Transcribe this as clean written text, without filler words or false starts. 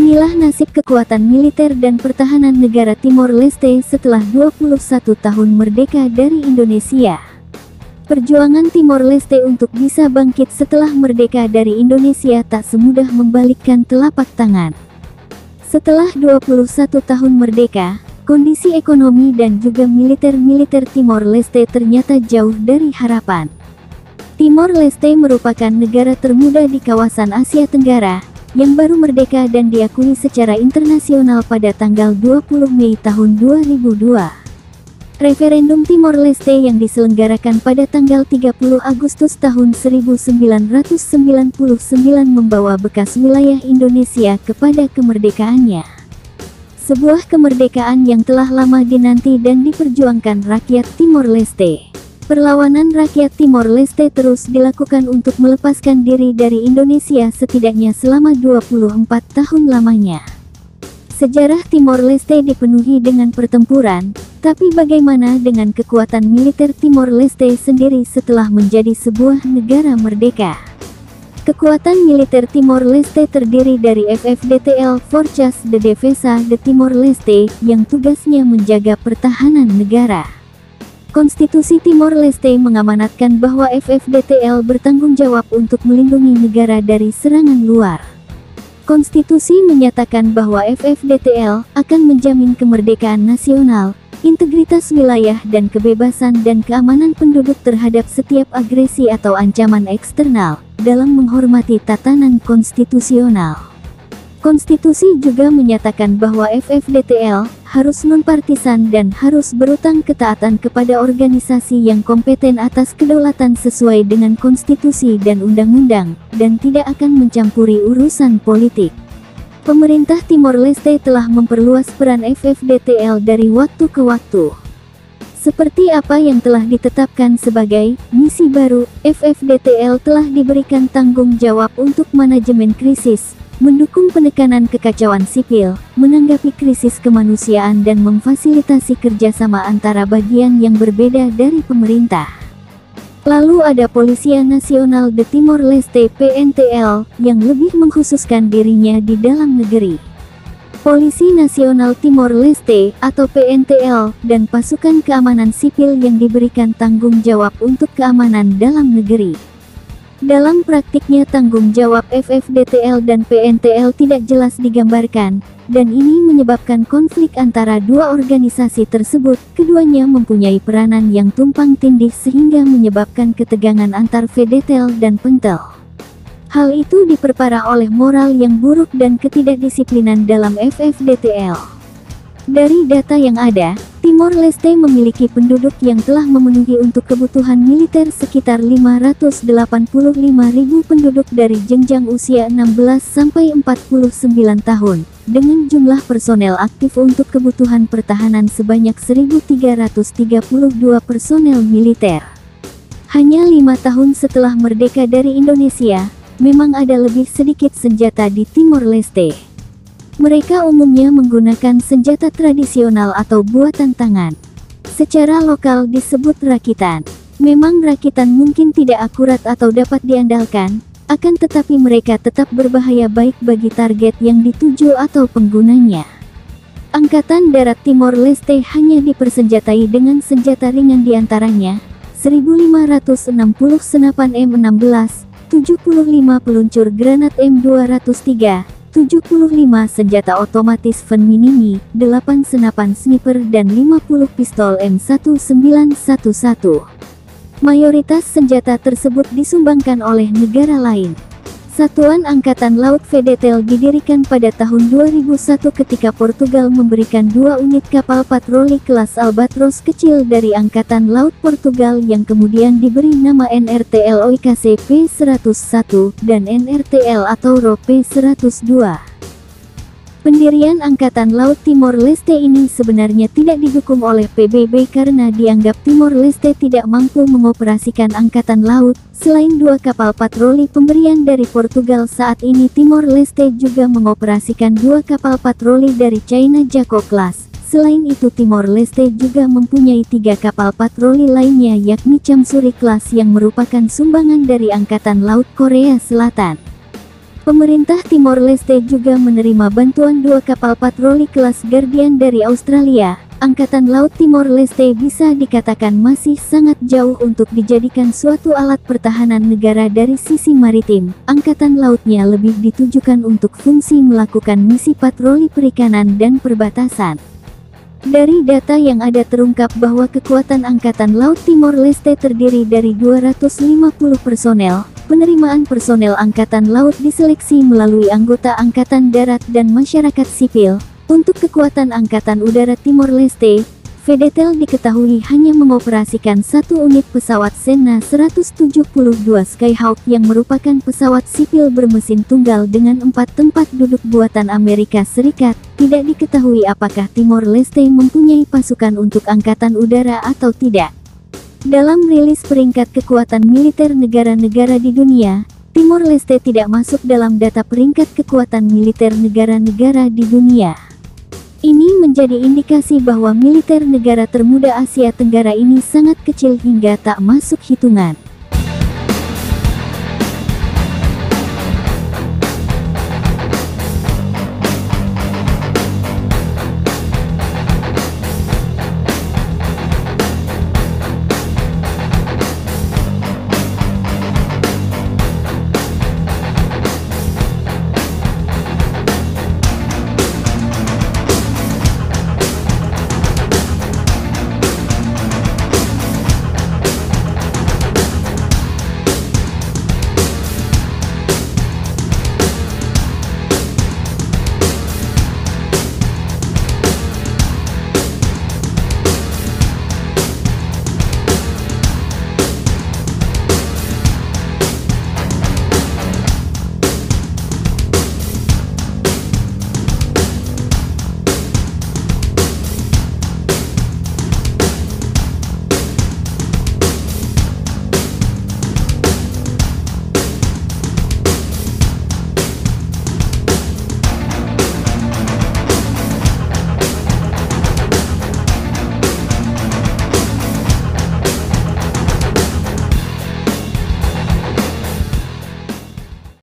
Inilah nasib kekuatan militer dan pertahanan negara Timor Leste setelah 21 tahun merdeka dari Indonesia. Perjuangan Timor Leste untuk bisa bangkit setelah merdeka dari Indonesia tak semudah membalikkan telapak tangan. Setelah 21 tahun merdeka, kondisi ekonomi dan juga militer Timor Leste ternyata jauh dari harapan. Timor Leste merupakan negara termuda di kawasan Asia Tenggara, yang baru merdeka dan diakui secara internasional pada tanggal 20 Mei tahun 2002. Referendum Timor Leste yang diselenggarakan pada tanggal 30 Agustus tahun 1999 membawa bekas wilayah Indonesia kepada kemerdekaannya. Sebuah kemerdekaan yang telah lama dinanti dan diperjuangkan rakyat Timor Leste. Perlawanan rakyat Timor Leste terus dilakukan untuk melepaskan diri dari Indonesia setidaknya selama 24 tahun lamanya. Sejarah Timor Leste dipenuhi dengan pertempuran, tapi bagaimana dengan kekuatan militer Timor Leste sendiri setelah menjadi sebuah negara merdeka? Kekuatan militer Timor Leste terdiri dari FFDTL Forças de Defesa de Timor Leste yang tugasnya menjaga pertahanan negara. Konstitusi Timor Leste mengamanatkan bahwa FFDTL bertanggung jawab untuk melindungi negara dari serangan luar. Konstitusi menyatakan bahwa FFDTL akan menjamin kemerdekaan nasional, integritas wilayah dan kebebasan dan keamanan penduduk terhadap setiap agresi atau ancaman eksternal, dalam menghormati tatanan konstitusional. Konstitusi juga menyatakan bahwa FFDTL harus nonpartisan dan harus berutang ketaatan kepada organisasi yang kompeten atas kedaulatan sesuai dengan konstitusi dan undang-undang, dan tidak akan mencampuri urusan politik. Pemerintah Timor Leste telah memperluas peran FFDTL dari waktu ke waktu. Seperti apa yang telah ditetapkan sebagai misi baru, FFDTL telah diberikan tanggung jawab untuk manajemen krisis, mendukung penekanan kekacauan sipil, menanggapi krisis kemanusiaan dan memfasilitasi kerjasama antara bagian yang berbeda dari pemerintah. Lalu ada Polisia Nasional de Timor Leste (PNTL) yang lebih mengkhususkan dirinya di dalam negeri. Polisi Nasional Timor Leste atau PNTL dan pasukan keamanan sipil yang diberikan tanggung jawab untuk keamanan dalam negeri. Dalam praktiknya tanggung jawab FFDTL dan PNTL tidak jelas digambarkan, dan ini menyebabkan konflik antara dua organisasi tersebut. Keduanya mempunyai peranan yang tumpang tindih sehingga menyebabkan ketegangan antar FDTL dan PNTL. Hal itu diperparah oleh moral yang buruk dan ketidakdisiplinan dalam FFDTL. Dari data yang ada, Timor Leste memiliki penduduk yang telah memenuhi untuk kebutuhan militer sekitar 585.000 penduduk dari jenjang usia 16 sampai 49 tahun, dengan jumlah personel aktif untuk kebutuhan pertahanan sebanyak 1.332 personel militer. Hanya 5 tahun setelah merdeka dari Indonesia, memang ada lebih sedikit senjata di Timor Leste. Mereka umumnya menggunakan senjata tradisional atau buatan tangan. Secara lokal disebut rakitan. Memang rakitan mungkin tidak akurat atau dapat diandalkan, akan tetapi mereka tetap berbahaya baik bagi target yang dituju atau penggunanya. Angkatan Darat Timor Leste hanya dipersenjatai dengan senjata ringan diantaranya, 1.560 senapan M16, 75 peluncur granat M203, 75 senjata otomatis Van Minimi, 8 senapan sniper dan 50 pistol M1911. Mayoritas senjata tersebut disumbangkan oleh negara lain. Satuan Angkatan Laut VDTL didirikan pada tahun 2001 ketika Portugal memberikan 2 unit kapal patroli kelas Albatros kecil dari Angkatan Laut Portugal yang kemudian diberi nama NRTL OIKC P101 dan NRTL Atauro P102. Pendirian Angkatan Laut Timor Leste ini sebenarnya tidak didukung oleh PBB karena dianggap Timor Leste tidak mampu mengoperasikan angkatan laut. Selain 2 kapal patroli pemberian dari Portugal, saat ini Timor Leste juga mengoperasikan 2 kapal patroli dari China Jaco Class. Selain itu Timor Leste juga mempunyai 3 kapal patroli lainnya yakni Chamsuri Class yang merupakan sumbangan dari Angkatan Laut Korea Selatan. Pemerintah Timor Leste juga menerima bantuan 2 kapal patroli kelas Guardian dari Australia. Angkatan Laut Timor Leste bisa dikatakan masih sangat jauh untuk dijadikan suatu alat pertahanan negara dari sisi maritim. Angkatan lautnya lebih ditujukan untuk fungsi melakukan misi patroli perikanan dan perbatasan. Dari data yang ada terungkap bahwa kekuatan Angkatan Laut Timor Leste terdiri dari 250 personel. Penerimaan personel Angkatan Laut diseleksi melalui anggota Angkatan Darat dan masyarakat sipil. Untuk kekuatan Angkatan Udara Timor Leste, Vedetel diketahui hanya mengoperasikan 1 unit pesawat Cessna 172 Skyhawk yang merupakan pesawat sipil bermesin tunggal dengan 4 tempat duduk buatan Amerika Serikat. Tidak diketahui apakah Timor Leste mempunyai pasukan untuk angkatan udara atau tidak. Dalam rilis peringkat kekuatan militer negara-negara di dunia, Timor Leste tidak masuk dalam data peringkat kekuatan militer negara-negara di dunia. Ini menjadi indikasi bahwa militer negara termuda Asia Tenggara ini sangat kecil hingga tak masuk hitungan.